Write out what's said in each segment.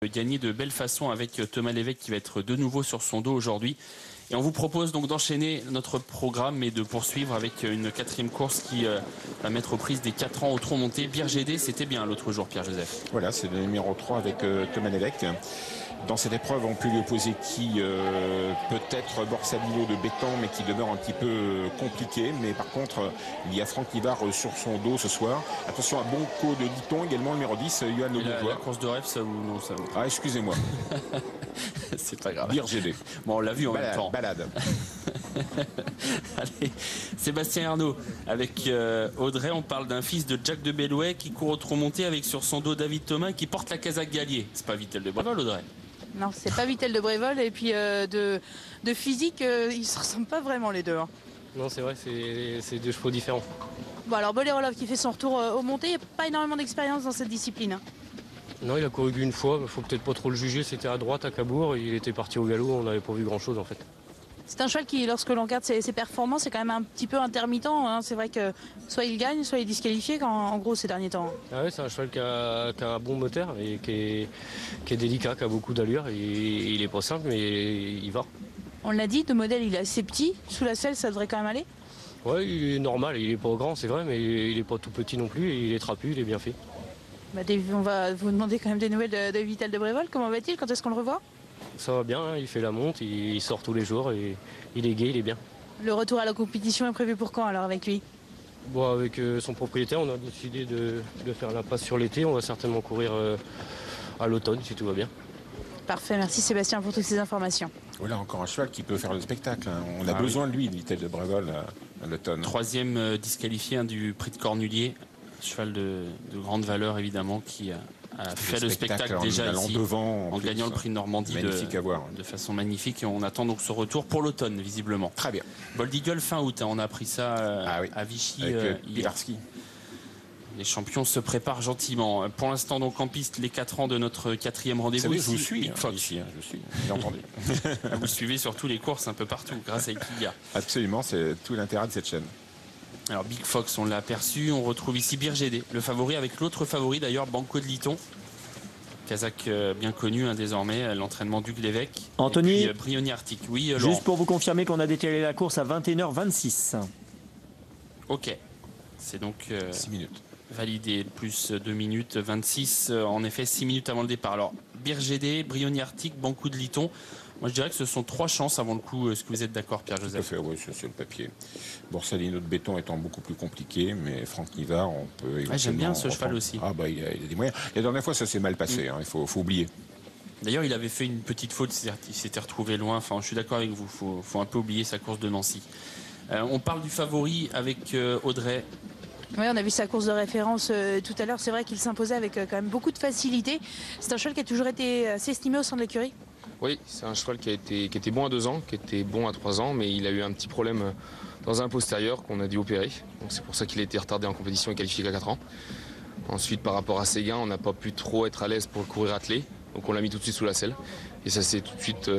Gagner de belle façon avec Thomas Lévesque qui va être de nouveau sur son dos aujourd'hui. Et on vous propose donc d'enchaîner notre programme et de poursuivre avec une quatrième course qui va mettre aux prises des 4 ans au tronc monté. Birgédé, c'était bien l'autre jour, Pierre-Joseph. Voilà, c'est le numéro 3 avec Thomas Lévesque. Dans cette épreuve, on peut lui opposer qui peut-être Borsalino de Béton, mais qui demeure un petit peu compliqué. Mais par contre, il y a Franck Nivard sur son dos ce soir. Attention à Bonco de Liton, également le numéro 10, Johan Le La course de rêve, ça ou non ça... Ah, excusez-moi. C'est pas grave. Birgédé. Bon, on l'a vu en même temps. Balade. Allez, Sébastien Ernaud avec Audrey. On parle d'un fils de Jack de Bellouet qui court au tronc monté avec sur son dos David Thomas qui porte la casaque Gallier. C'est pas Vittel de Brévol, Audrey? Non, c'est pas Vittel de Brévol. Et puis de physique, ils se ressemblent pas vraiment les deux. Hein. Non, c'est vrai, c'est deux chevaux différents. Bon, alors Bolerolov qui fait son retour au monté, il n'y a pas énormément d'expérience dans cette discipline. Hein. Non, il a couru qu'une fois, il faut peut-être pas trop le juger. C'était à droite à Cabourg, il était parti au galop, on n'avait pas vu grand-chose en fait. C'est un cheval qui, lorsque l'on regarde ses performances, c'est quand même un petit peu intermittent. Hein. C'est vrai que soit il gagne, soit il est disqualifié en gros ces derniers temps. Ah ouais, c'est un cheval qui a un bon moteur et qui est délicat, qui a beaucoup d'allure. Il est pas simple, mais il va. On l'a dit, de modèle, il est assez petit. Sous la selle, ça devrait quand même aller. Ouais, il est normal, il est pas grand, c'est vrai, mais il est pas tout petit non plus. Il est trapu, il est bien fait. Bah, on va vous demander quand même des nouvelles de Vittel de Brévol. Comment va-t-il? Quand est-ce qu'on le revoit? Ça va bien, hein, il fait la monte, il sort tous les jours et il est gai, il est bien. Le retour à la compétition est prévu pour quand alors avec lui? Bon, avec son propriétaire, on a décidé de faire l'impasse sur l'été. On va certainement courir à l'automne si tout va bien. Parfait, merci Sébastien pour toutes ces informations. Voilà encore un cheval qui peut faire le spectacle. Hein. On a besoin de lui, Vittel de Brévol, à l'automne. Troisième disqualifié du prix de Cornulier. Cheval de grande valeur évidemment qui a fait le spectacle déjà ici devant, en gagnant le prix de Normandie de façon magnifique, et on attend donc ce retour pour l'automne visiblement. Très bien. Bold Eagle fin août, hein, on a appris ça à Vichy hier. Les champions se préparent gentiment. Pour l'instant donc en piste les 4 ans de notre quatrième rendez-vous. Je vous suis Big Fox. ici, je suis, j'ai entendu. Vous suivez surtout les courses un peu partout grâce à Equilia. Absolument, c'est tout l'intérêt de cette chaîne. Alors Big Fox, on l'a aperçu, on retrouve ici Birgédé, le favori avec l'autre favori d'ailleurs, Banco de Liton. Kazakh bien connu désormais, l'entraînement d'Hugues Lévesque. Anthony, et puis, Brioni Arctic. Oui, juste pour vous confirmer qu'on a décalé la course à 21h26. Ok, c'est donc 6 minutes. Validé, plus 2 minutes 26, en effet 6 minutes avant le départ. Alors Birgédé, Brioni Arctic, Banco de Liton. Moi, je dirais que ce sont 3 chances avant le coup. Est-ce que vous êtes d'accord, Pierre-Joseph? Oui, c'est le papier. Borsalino de Béton étant beaucoup plus compliqué, mais Franck Nivard, on peut... J'aime bien ce cheval aussi. Ah, bah, il a des moyens. La dernière fois, ça s'est mal passé. Hein, il faut oublier. D'ailleurs, il avait fait une petite faute. Il s'était retrouvé loin. Enfin, je suis d'accord avec vous. Faut un peu oublier sa course de Nancy. On parle du favori avec Audrey. Oui, on a vu sa course de référence tout à l'heure. C'est vrai qu'il s'imposait avec quand même beaucoup de facilité. C'est un cheval qui a toujours été assez estimé au sein de l'écurie. Oui, c'est un cheval qui était bon à 2 ans, qui était bon à 3 ans, mais il a eu un petit problème dans un postérieur qu'on a dû opérer. Donc c'est pour ça qu'il a été retardé en compétition et qualifié qu'à 4 ans. Ensuite, par rapport à ses gains, on n'a pas pu trop être à l'aise pour le courir attelé. Donc on l'a mis tout de suite sous la selle. Et ça s'est tout de suite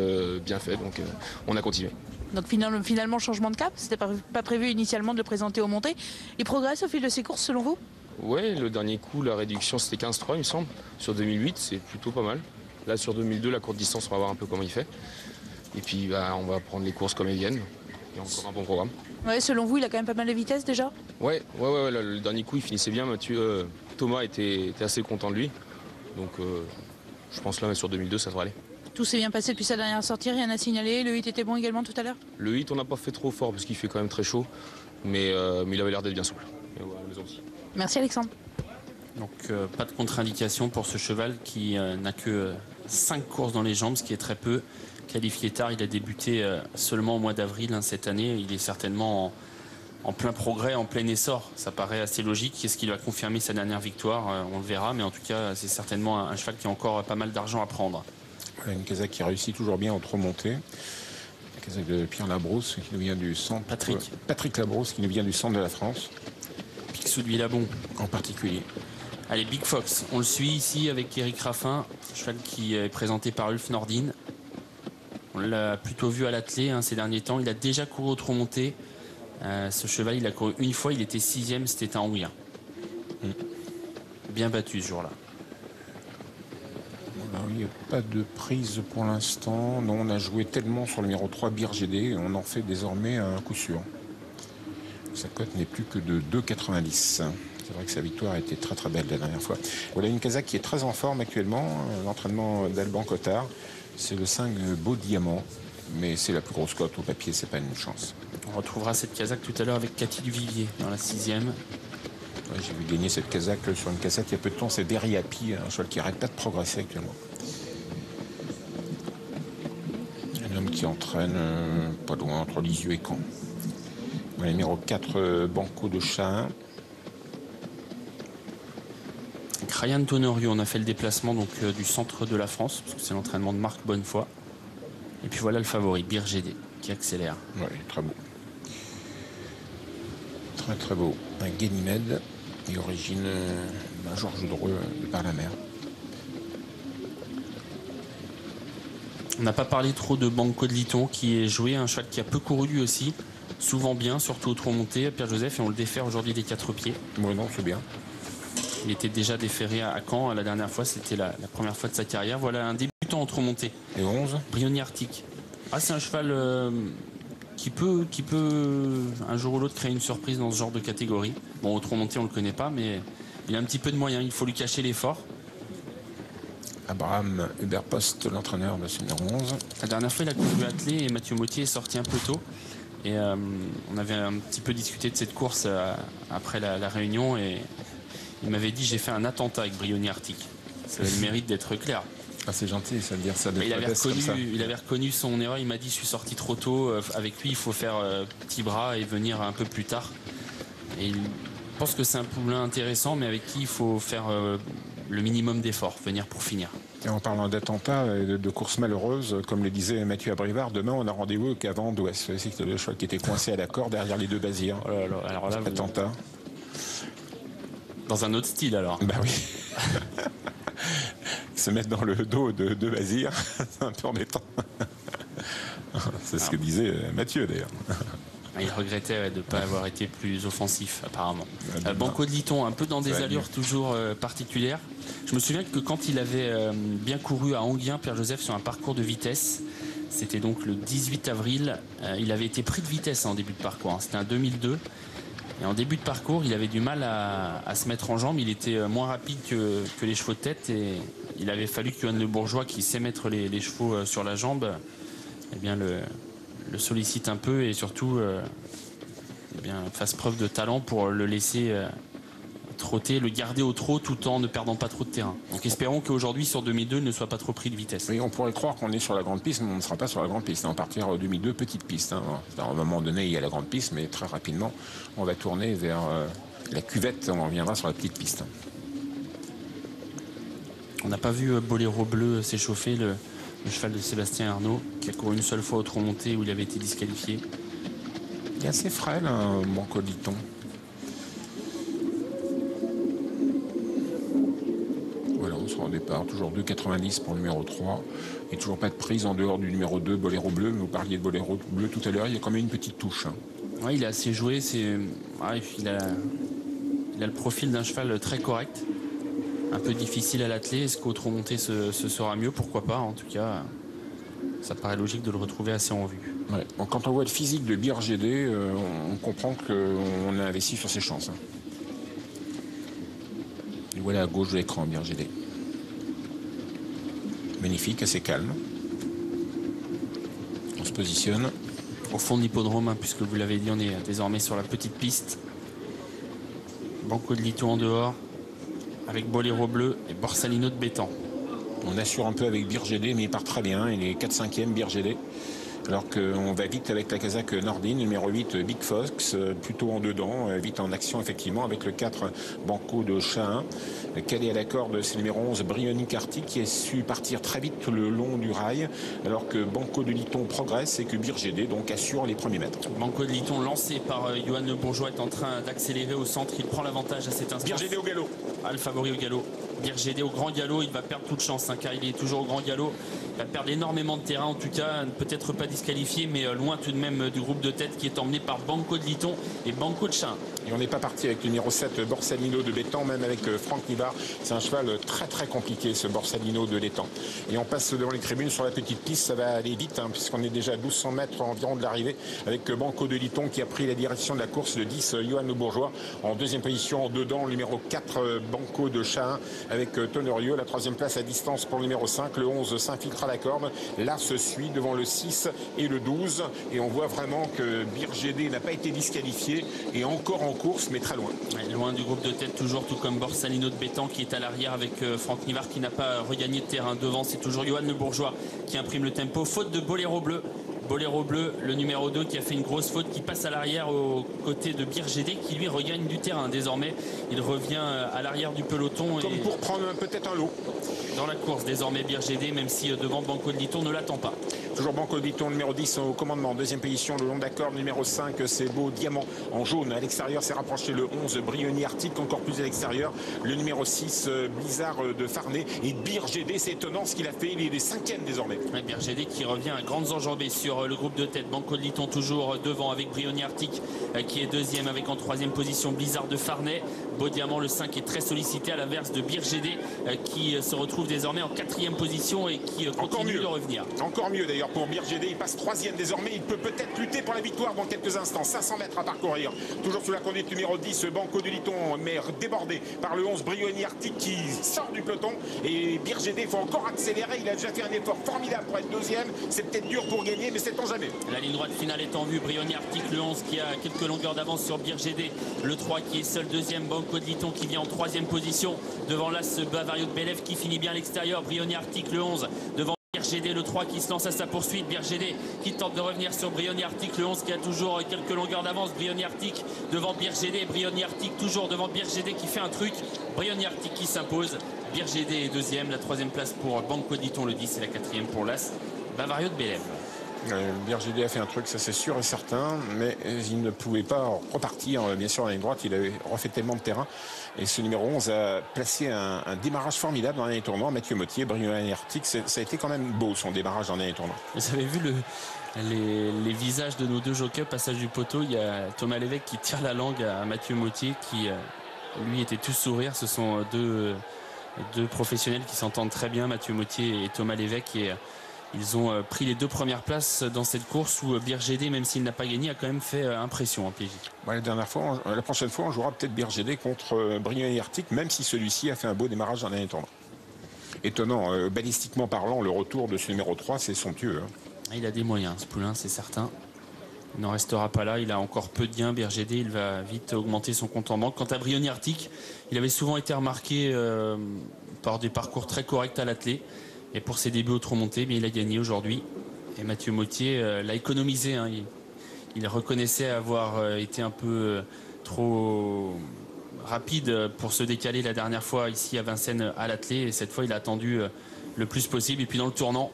bien fait, donc on a continué. Donc finalement, changement de cap, c'était pas prévu initialement de le présenter au monté. Il progresse au fil de ses courses selon vous? Oui, le dernier coup, la réduction c'était 15,3 il me semble. Sur 2008, c'est plutôt pas mal. Là sur 2002, la courte distance, on va voir un peu comment il fait. Et puis on va prendre les courses comme elles viennent. Il y a encore un bon programme. Ouais, selon vous, il a quand même pas mal de vitesse déjà? Ouais, le dernier coup il finissait bien. Thomas était assez content de lui. Donc je pense là sur 2002 ça devrait aller. Tout s'est bien passé depuis sa dernière sortie, rien à signaler. Le 8 était bon également tout à l'heure? Le 8 on n'a pas fait trop fort parce qu'il fait quand même très chaud. Mais il avait l'air d'être bien souple. Et voilà, la maison aussi. Merci Alexandre. Donc pas de contre-indication pour ce cheval qui n'a que 5 courses dans les jambes, ce qui est très peu. Qualifié tard, il a débuté seulement au mois d'avril cette année. Il est certainement en plein progrès, en plein essor. Ça paraît assez logique. Est-ce qu'il va confirmer sa dernière victoire? On le verra, mais en tout cas, c'est certainement un cheval qui a encore pas mal d'argent à prendre. Voilà, une Kazakh qui réussit toujours bien en trop montée. La Kazakh de Pierre Labrousse, qui nous vient du centre. Patrick Labrousse, qui nous vient du centre de la France. Picsou de Villabon. En particulier. Allez, Big Fox, on le suit ici avec Eric Raffin, cheval qui est présenté par Ulf Nordin. On l'a plutôt vu à l'attelé ces derniers temps. Il a déjà couru au tronc monté. Ce cheval, il a couru une fois, il était 6e, c'était un Houillin. Bien battu ce jour-là. Oui, n'y a pas de prise pour l'instant. Non, on a joué tellement sur le numéro 3 Birgédé, on en fait désormais un coup sûr. Sa cote n'est plus que de 2,90. C'est vrai que sa victoire a été très très belle la dernière fois. Voilà une Kazakh qui est très en forme actuellement. L'entraînement d'Alban Cotard, c'est le 5 Beau Diamant. Mais c'est la plus grosse cote au papier, c'est pas une chance. On retrouvera cette Kazakh tout à l'heure avec Cathy Duvivier dans la 6e. Ouais, j'ai vu gagner cette Kazakh sur une cassette il y a peu de temps. C'est Derry Happy, un cheval qui n'arrête pas de progresser actuellement. Un homme qui entraîne pas loin entre Lisieux et Caen. Voilà, numéro 4, Banco de Chat. Ryan Tonorio, on a fait le déplacement donc, du centre de la France, parce que c'est l'entraînement de Marc Bonnefoy. Et puis voilà le favori, Birgédé, qui accélère. Oui, très beau. Très très beau. Un Ganymède, et origine d'un Georges Dreux de par la mer. On n'a pas parlé trop de Banco de Liton, qui est joué, un cheval qui a peu couru lui aussi, souvent bien, surtout au trot monté, Pierre-Joseph, et on le défère aujourd'hui des 4 pieds. Oui, non, c'est bien. Il était déjà déféré à Caen la dernière fois, c'était la première fois de sa carrière. Voilà un débutant en trot monté. Et 11 Brioni Arctic. Ah, c'est un cheval qui peut un jour ou l'autre créer une surprise dans ce genre de catégorie. Bon, au trot monté, on ne le connaît pas, mais il a un petit peu de moyens, il faut lui cacher l'effort. Abraham Hubert-Post, l'entraîneur de ce numéro 11. La dernière fois, il a couru attelé et Mathieu Mottier est sorti un peu tôt. Et on avait un petit peu discuté de cette course après la réunion et il m'avait dit j'ai fait un attentat avec Brioni Arctic. Ça a le mérite d'être clair. Ah, c'est gentil, ça veut dire ça. Il avait reconnu son erreur, il m'a dit je suis sorti trop tôt, avec lui il faut faire petit bras et venir un peu plus tard. Et il pense que c'est un poulain intéressant mais avec qui il faut faire le minimum d'efforts, venir pour finir. Et en parlant d'attentats et de courses malheureuses, comme le disait Mathieu Abrivard, demain on a rendez-vous qu'à Vent d'Ouest. C'est le cheval qui était coincé à la corde derrière les deux basirs. Oh là là, alors là, attentat. Dans un autre style alors. Bah oui. Se mettre dans le dos de deux basirs, c'est un peu embêtant. C'est ce que disait Mathieu d'ailleurs. Il regrettait de ne pas avoir été plus offensif apparemment. Banco de Liton, un peu dans des allures toujours particulières. Je me souviens que quand il avait bien couru à Anguien, Pierre-Joseph, sur un parcours de vitesse, c'était donc le 18 avril, il avait été pris de vitesse en début de parcours, c'était un 2002. Et en début de parcours, il avait du mal à se mettre en jambe, il était moins rapide que les chevaux de tête et il avait fallu que Johan Le Bourgeois, qui sait mettre les chevaux sur la jambe, eh bien le sollicite un peu et surtout eh bien, fasse preuve de talent pour le laisser trotter, le garder au trot tout en ne perdant pas trop de terrain. Donc espérons qu'aujourd'hui sur 2002 il ne soit pas trop pris de vitesse. Oui, on pourrait croire qu'on est sur la grande piste, mais on ne sera pas sur la grande piste. On partira 2002, petite piste. Hein. À un moment donné, il y a la grande piste, mais très rapidement, on va tourner vers la cuvette. On reviendra sur la petite piste. On n'a pas vu Boléro Bleu s'échauffer, le cheval de Sébastien Arnaud, qui a couru une seule fois au trot monté où il avait été disqualifié. Il est assez frêle, hein, Banco de Liton. Voilà, on sera au départ. Toujours 2,90 pour le numéro 3. Et toujours pas de prise en dehors du numéro 2, Boléro Bleu. Vous parliez de Boléro Bleu tout à l'heure. Il y a quand même une petite touche. Hein. Ouais, il est assez joué. Il a le profil d'un cheval très correct. Un peu difficile à l'atteler. Est-ce qu'au trot monté ce sera mieux? Pourquoi pas? En tout cas, ça paraît logique de le retrouver assez en vue. Ouais. Quand on voit le physique de Birgédé, on comprend qu'on a investi sur ses chances. Hein. Et voilà à gauche de l'écran, Birgédé. Magnifique, assez calme. On se positionne. Au fond de l'hippodrome, hein, puisque vous l'avez dit, on est désormais sur la petite piste. Banco de Liton en dehors, avec Boléro Bleu et Borsalino de Bétan. On assure un peu avec Birgédé, mais il part très bien. Il est 4-5e, Birgédé. Alors qu'on va vite avec la Kazakh Nordine, numéro 8, Big Fox, plutôt en dedans, vite en action effectivement, avec le 4, Banco de Chat. Calé à la corde, c'est le numéro 11, Brioni Arctic, qui a su partir très vite le long du rail, alors que Banco de Liton progresse et que Birgédé donc assure les premiers mètres. Banco de Liton, lancé par Johan Le Bourgeois, est en train d'accélérer au centre. Il prend l'avantage à cet instant. Birgédé au galop. Ah, le favori au galop. Birgédé au grand galop, il va perdre toute chance, hein, car il est toujours au grand galop. Il va perdre énormément de terrain, en tout cas, peut-être pas disqualifié, mais loin tout de même du groupe de tête qui est emmené par Banco de Liton et Banco de Chat. Et on n'est pas parti avec le numéro 7, Borsalino de Bétan, même avec Franck Nivard. C'est un cheval très très compliqué, ce Borsalino de l'Étang. Et on passe devant les tribunes sur la petite piste, ça va aller vite, hein, puisqu'on est déjà à 1200 mètres environ de l'arrivée, avec Banco de Liton qui a pris la direction de la course, le 10, Johan Le Bourgeois. En deuxième position, dedans, le numéro 4, Banco de Chahin, avec Tonerieux. La troisième place à distance pour le numéro 5, le 11, s'infiltre à la corde. Là se suit devant le 6 et le 12. Et on voit vraiment que Birgédé n'a pas été disqualifié et encore en course, mais très loin. Ouais, loin du groupe de tête toujours, tout comme Borsalino de Bétan qui est à l'arrière avec Franck Nivard qui n'a pas regagné de terrain. Devant, c'est toujours Johan Le Bourgeois qui imprime le tempo. Faute de Boléro Bleu. Boléro Bleu, le numéro 2 qui a fait une grosse faute, qui passe à l'arrière aux côtés de Birgédé qui lui regagne du terrain. Désormais, il revient à l'arrière du peloton. Comme pour prendre peut-être un lot. Dans la course, désormais Birgédé, même si devant Banco de Liton ne l'attend pas. Toujours Banco de Liton, numéro 10 au commandement. Deuxième position, le long d'accord. Numéro 5, c'est Beau Diamant en jaune. À l'extérieur, c'est rapproché le 11, Brioni Arctique, encore plus à l'extérieur. Le numéro 6, Blizzard de Farnay. Et Birgédé, c'est étonnant ce qu'il a fait. Il est 5e désormais. Ouais, Birgédé qui revient à grandes enjambées sur le groupe de tête. Banco de Liton toujours devant avec Brioni Arctique qui est deuxième, avec en troisième position Blizzard de Farnay. Beau Diamant, le 5, est très sollicité à l'inverse de Birgédé qui se retrouve désormais en 4e position et qui continue de revenir. Encore mieux d'ailleurs pour Birgédé, il passe 3e désormais, il peut peut-être lutter pour la victoire dans quelques instants. 500 mètres à parcourir, toujours sous la conduite numéro 10, Banco de Liton, mais débordé par le 11, Brioni Arctique qui sort du peloton. Et Birgédé, il faut encore accélérer, il a déjà fait un effort formidable pour être deuxième. C'est peut-être dur pour gagner, mais sait-on jamais. La ligne droite finale est en vue. Brioni Arctique, le 11 qui a quelques longueurs d'avance sur Birgédé, le 3 qui est seul deuxième, Banco de Liton qui vient en 3e position devant là ce Bavario de Bélève qui finit bien à l'extérieur. Brioni Arctique, le 11 devant Birgédé, le 3 qui se lance à sa poursuite. Birgédé qui tente de revenir sur Brioni Arctique, le 11 qui a toujours quelques longueurs d'avance. Brioni Arctique devant Birgédé, Brioni Arctique toujours devant Birgédé qui fait un truc. Brioni Arctique qui s'impose. Birgédé est deuxième, la 3e place pour Banco de Liton, le 10 et la 4e pour l'As Bavario de Bélève. Birgédé a fait un truc, ça c'est sûr et certain, mais il ne pouvait pas repartir. Bien sûr, à la ligne droite, il avait refait tellement de terrain. Et ce numéro 11 a placé un démarrage formidable dans l'année tournant. Mathieu Mottier, Brioni Arctique, ça a été quand même beau son démarrage dans l'année tournant. Vous avez vu les visages de nos deux jockeys, passage du poteau. Il y a Thomas Lévesque qui tire la langue à Mathieu Mottier qui, lui, était tout sourire. Ce sont deux professionnels qui s'entendent très bien, Mathieu Mottier et Thomas Lévesque. Et ils ont pris les 2 premières places dans cette course où Birgédé, même s'il n'a pas gagné, a quand même fait impression en PJ. Ouais, la prochaine fois, on jouera peut-être Birgédé contre Brioni Arctique, même si celui-ci a fait un beau démarrage dans l'année tournante. Étonnant, balistiquement parlant, le retour de ce numéro 3, c'est somptueux. Hein. Il a des moyens, ce poulain, c'est certain. Il n'en restera pas là, il a encore peu de gains. Birgédé, il va vite augmenter son compte en banque. Quant à Brioni Arctique, il avait souvent été remarqué par des parcours très corrects à l'attelé. Et pour ses débuts au trot monté, il a gagné aujourd'hui. Et Mathieu Mottier l'a économisé. Hein. Il reconnaissait avoir été un peu trop rapide pour se décaler la dernière fois ici à Vincennes à l'attelé. Et cette fois, il a attendu le plus possible. Et puis dans le tournant,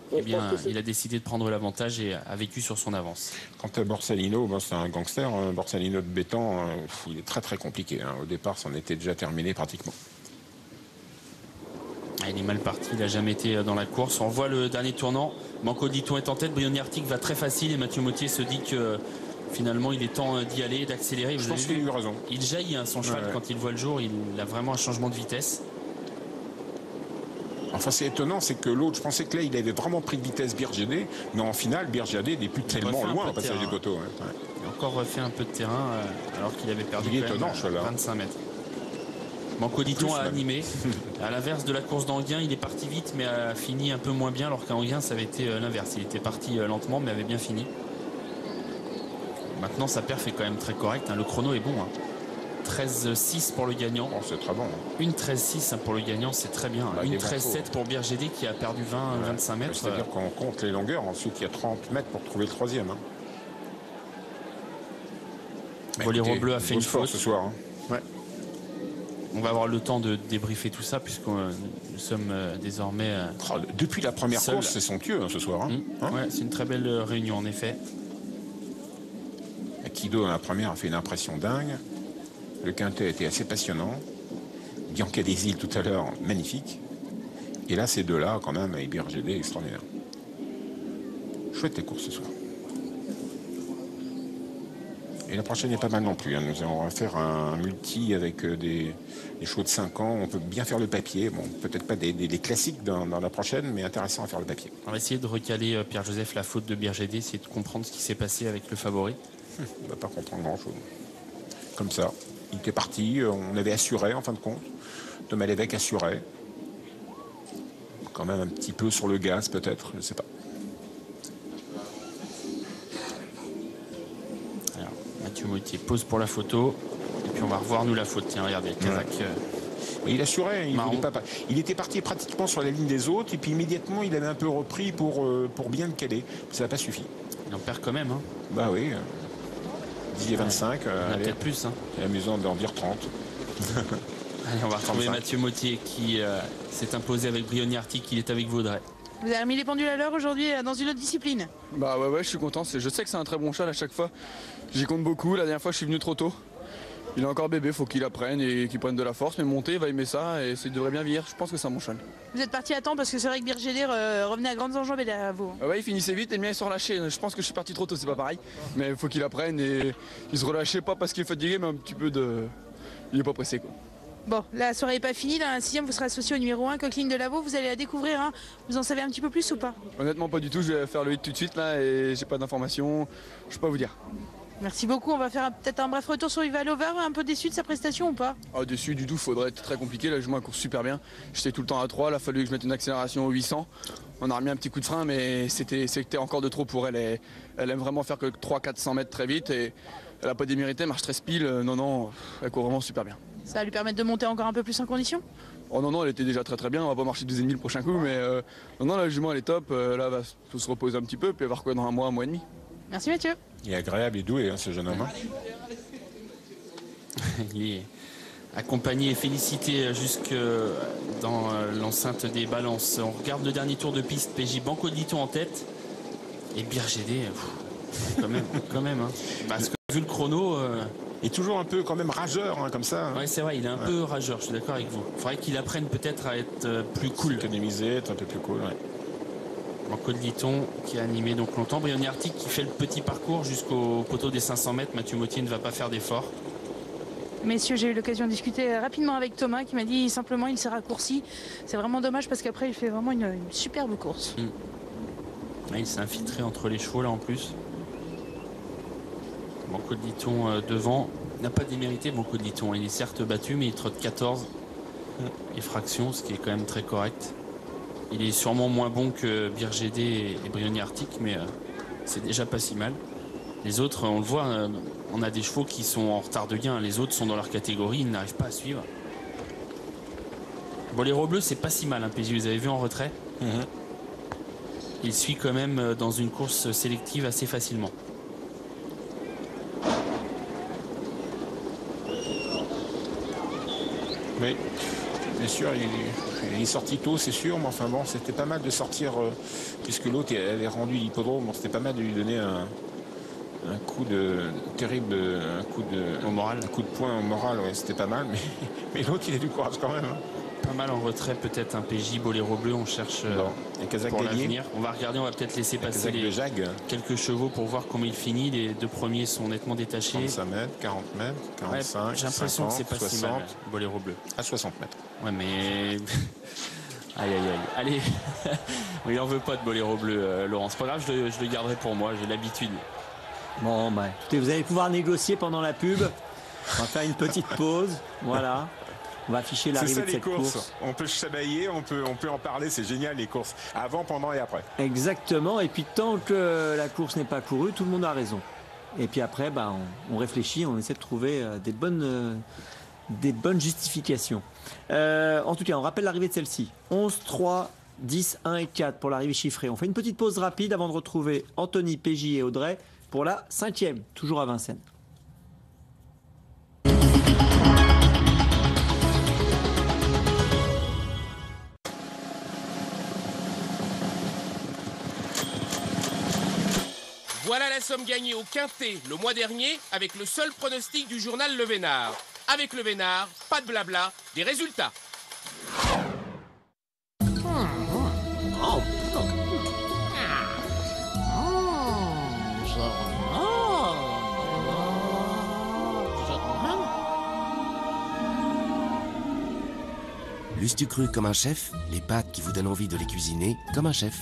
il a décidé de prendre l'avantage et a vécu sur son avance. Quant à Borsalino, c'est un gangster. Borsalino de Bétan, il est très très compliqué. Hein. Au départ, c'en était déjà terminé pratiquement. Il est mal parti, il n'a jamais été dans la course. On voit le dernier tournant. Banco de Liton est en tête, Brioni Arctique va très facile et Mathieu Mottier se dit que finalement il est temps d'y aller, d'accélérer. Je pense qu'il a eu raison. Il jaillit son cheval quand il voit le jour, il a vraiment un changement de vitesse. Enfin, c'est étonnant, c'est que l'autre, je pensais que là, il avait vraiment pris de vitesse Birgédé, mais en finale, Birgédé n'est plus tellement loin au passage du poteau. Ouais. Il a encore refait un peu de terrain alors qu'il avait perdu 25 mètres. Banco de Liton a animé. À l'inverse de la course d'Anguin, il est parti vite mais a fini un peu moins bien, alors qu'à Anguin ça avait été l'inverse. Il était parti lentement mais avait bien fini. Maintenant sa perf est quand même très correcte. Le chrono est bon. 13-6 pour le gagnant. Oh, c'est très bon. Une 13-6 pour le gagnant, c'est très bien. Une 13-7 pour Birgédé qui a perdu 20-25 mètres. C'est-à-dire qu'on compte les longueurs. Ensuite, il y a 30 mètres pour trouver le troisième. Boléro Bleu a fait une faute ce soir. Ouais. On va avoir le temps de débriefer tout ça puisque nous sommes désormais depuis la première course, c'est somptueux ce soir. Ouais, c'est une très belle réunion en effet. Kido dans la première a fait une impression dingue. Le quintet a été assez passionnant. Bianca des Îles tout à l'heure, magnifique. Et là, ces deux-là, quand même, et Birgédé, extraordinaire. Chouette les courses ce soir. Et la prochaine est pas mal non plus. Nous allons faire un multi avec des chevaux de 5 ans. On peut bien faire le papier. Bon, peut-être pas des classiques dans la prochaine, mais intéressant à faire le papier. On va essayer de recaler Pierre-Joseph la faute de Birgédé, essayer de comprendre ce qui s'est passé avec le favori. On ne va pas comprendre grand-chose. Comme ça, il était parti. On avait assuré en fin de compte. Thomas Lévesque assurait. Quand même un petit peu sur le gaz peut-être, je ne sais pas. Alors, Mathieu Moutier pose pour la photo. Et puis on va revoir nous la faute. Tiens, regardez, le Kazakh. Il assurait, il était parti pratiquement sur la ligne des autres. Et puis immédiatement, il avait un peu repris pour bien le caler. Ça n'a pas suffi. Il en perd quand même. Hein. Bah oui. 10 et 25. Il en a peut-être plus. Hein. C'est amusant d'en dire 30. Allez, on va retrouver Mathieu Moutier qui s'est imposé avec Briony Arctic. Il est avec Vaudrey. Vous avez remis les pendules à l'heure aujourd'hui dans une autre discipline. Bah ouais, je suis content. Je sais que c'est un très bon cheval à chaque fois. J'y compte beaucoup. La dernière fois, je suis venu trop tôt. Il est encore bébé, faut qu'il apprenne et qu'il prenne de la force. Mais monter, il va aimer ça et il devrait bien vieillir. Je pense que c'est un bon cheval. Vous êtes parti à temps parce que c'est vrai que Birgédé revenait à grandes enjambées à vous. Ouais, il finissait vite et le mien il se relâchait. Je pense que je suis parti trop tôt, c'est pas pareil. Mais il faut qu'il apprenne et il se relâchait pas parce qu'il est fatigué, mais un petit peu de. Il est pas pressé quoi. Bon, la soirée n'est pas finie. Dans la 6e, vous serez associé au numéro 1, Coqueline de Lavaux. Vous allez la découvrir. Hein. Vous en savez un petit peu plus ou pas? Honnêtement, pas du tout. Je vais faire le hit tout de suite là et j'ai pas d'informations. Je peux pas vous dire. Merci beaucoup. On va faire peut-être un bref retour sur Ival Over. Un peu déçu de sa prestation ou pas? Dessus du tout, faudrait être très compliqué. Là, je me cours super bien. J'étais tout le temps à 3. Il a fallu que je mette une accélération au 800. On a remis un petit coup de frein, mais c'était encore de trop pour elle. Elle aime vraiment faire que 300-400 mètres très vite et elle n'a pas démérité. Marche 13 piles. Non, elle court vraiment super bien. Ça va lui permettre de monter encore un peu plus en condition? Oh non, elle était déjà très bien. On va pas marcher 12,5 le prochain coup, mais non, la jument elle est top. Là, elle va se reposer un petit peu, puis elle va recourir dans un mois et demi. Merci Mathieu. Il est agréable et doué, ce jeune homme. Il est accompagné et félicité jusque dans l'enceinte des balances. On regarde le dernier tour de piste. PJ Banco de Liton en tête. Et Birgédé, quand même. Hein. Parce que vu le chrono... Et toujours un peu quand même rageur, comme ça. Oui, c'est vrai, il est un peu rageur, je suis d'accord avec vous. Il faudrait qu'il apprenne peut-être à être plus cool. Économiser, être un peu plus cool, ouais. Banco de Liton qui a animé donc longtemps. Briony Arctic qui fait le petit parcours jusqu'au poteau des 500 mètres. Mathieu Moutier ne va pas faire d'effort. Messieurs, j'ai eu l'occasion de discuter rapidement avec Thomas qui m'a dit simplement il s'est raccourci. C'est vraiment dommage parce qu'après il fait vraiment une superbe course. Ah, il s'est infiltré entre les chevaux là en plus. Banco de Liton devant. Il n'a pas démérité Banco de Liton. Il est certes battu mais il trotte 14 et fractions, ce qui est quand même très correct. Il est sûrement moins bon que Birgédé et Briony Arctic, mais c'est déjà pas si mal. Les autres, on le voit, on a des chevaux qui sont en retard de gain. Les autres sont dans leur catégorie, ils n'arrivent pas à suivre. Boléro Bleu, c'est pas si mal, hein, PJ, vous avez vu en retrait. Il suit quand même dans une course sélective assez facilement. Oui, bien sûr, il est sorti tôt, c'est sûr, mais enfin bon, c'était pas mal de sortir, puisque l'autre avait rendu l'hippodrome, bon, c'était pas mal de lui donner un coup de terrible, un coup de poing au moral, ouais, c'était pas mal, mais l'autre il a du courage quand même. Hein. Pas mal en retrait, peut-être un PJ Boléro Bleu, on cherche pour l'avenir. On va regarder, on va peut-être laisser passer quelques chevaux pour voir comment il finit. Les deux premiers sont nettement détachés. 35 mètres, 40 mètres, 45, j'ai l'impression que c'est pas 60, si mal, Boléro Bleu. À 60 mètres. Ouais, mais... Aïe. Allez, il en veut pas de Boléro Bleu, Laurent. C'est pas grave, je le garderai pour moi, j'ai l'habitude. Bon, écoutez, vous allez pouvoir négocier pendant la pub. On va faire une petite pause. Voilà. On va afficher l'arrivée de cette course. On peut chamailler, on peut en parler, c'est génial les courses. Avant, pendant et après. Exactement. Et puis tant que la course n'est pas courue, tout le monde a raison. Et puis après, on réfléchit, on essaie de trouver des bonnes justifications. En tout cas, on rappelle l'arrivée de celle-ci. 11, 3, 10, 1 et 4 pour l'arrivée chiffrée. On fait une petite pause rapide avant de retrouver Anthony, PJ et Audrey pour la 5e, toujours à Vincennes. Voilà la somme gagnée au Quintet le mois dernier avec le seul pronostic du journal Le Vénard. Avec Le Vénard, pas de blabla, des résultats. Plus du cru comme un chef, les pâtes qui vous donnent envie de les cuisiner comme un chef.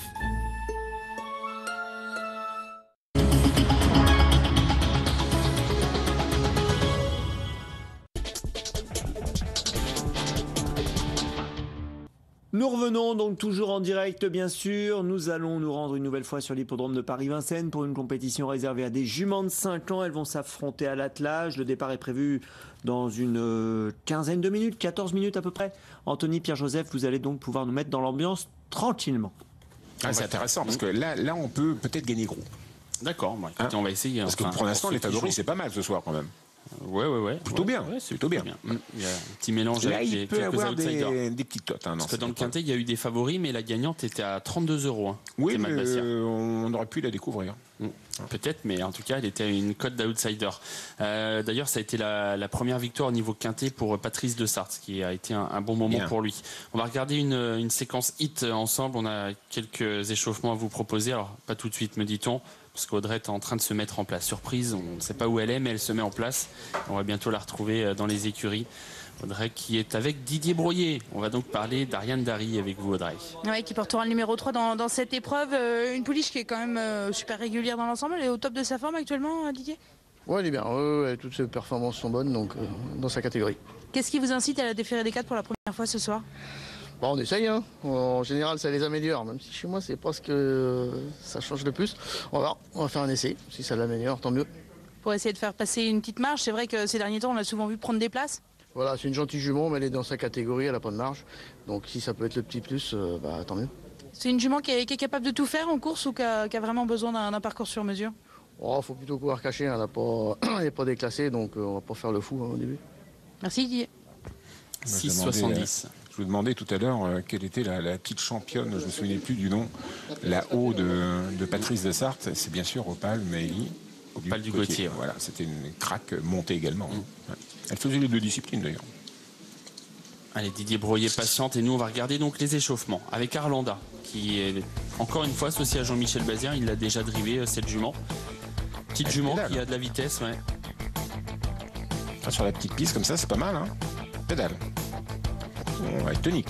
Nous revenons donc toujours en direct, bien sûr. Nous allons nous rendre une nouvelle fois sur l'hippodrome de Paris-Vincennes pour une compétition réservée à des juments de 5 ans. Elles vont s'affronter à l'attelage. Le départ est prévu dans une quinzaine de minutes, 14 minutes à peu près. Anthony, Pierre-Joseph, vous allez donc pouvoir nous mettre dans l'ambiance tranquillement. Ah, c'est intéressant parce que là, on peut peut-être gagner gros. D'accord, bon, écoutez, on va essayer. Parce que pour l'instant, les favoris, c'est pas mal ce soir quand même. Ouais. Plutôt bien. Ouais, c'est plutôt bien. Il y a un petit mélange Là, avec il peut quelques avoir outsiders. des petites cotes. Parce que dans le quintet, il y a eu des favoris, mais la gagnante était à 32 €. Hein. Oui, mais on aurait pu la découvrir. Peut-être, mais en tout cas, elle était à une cote d'outsider. D'ailleurs, ça a été la première victoire au niveau quintet pour Patrice Dessart, ce qui a été un bon moment pour lui. On va regarder une séquence hit ensemble. On a quelques échauffements à vous proposer. Alors, pas tout de suite, me dit-on, parce qu'Audrey est en train de se mettre en place. Surprise, on ne sait pas où elle est, mais elle se met en place. On va bientôt la retrouver dans les écuries. Audrey qui est avec Didier Broyer. On va donc parler d'Ariane Dari avec vous, Audrey. Oui, qui portera le numéro 3 dans cette épreuve. Une pouliche qui est quand même super régulière dans l'ensemble. Elle est au top de sa forme actuellement, Didier? Oui, elle est bien. Toutes ses performances sont bonnes donc, dans sa catégorie. Qu'est-ce qui vous incite à la déférer des 4 pour la première fois ce soir? Bon, on essaye, hein. En général ça les améliore, même si chez moi c'est pas ce que ça change le plus. On va faire un essai, si ça l'améliore, tant mieux. Pour essayer de faire passer une petite marge, c'est vrai que ces derniers temps on l'a souvent vu prendre des places. Voilà, c'est une gentille jument, mais elle est dans sa catégorie, elle n'a pas de marge. Donc si ça peut être le petit plus, tant mieux. C'est une jument qui est capable de tout faire en course ou qui a vraiment besoin d'un parcours sur mesure? Oh, faut plutôt courir caché, elle n'est pas déclassée, donc on va pas faire le fou au début. Merci Didier. 6,70. Je vous demandais tout à l'heure quelle était la petite championne, je ne me souvenais plus du nom, la haut de Patrice Dessart. C'est bien sûr Opale Maëlie. Opale du Gauthier. Voilà, c'était une craque montée également. Ouais. Elle faisait les deux disciplines d'ailleurs. Allez, Didier Broyer patiente et nous on va regarder donc les échauffements avec Arlanda qui est encore une fois associé à Jean-Michel Bazir. Il l'a déjà drivé cette jument. Petite jument qui a de la vitesse, ouais. Sur la petite piste comme ça, c'est pas mal, hein. Pédale. Ouais, tonique.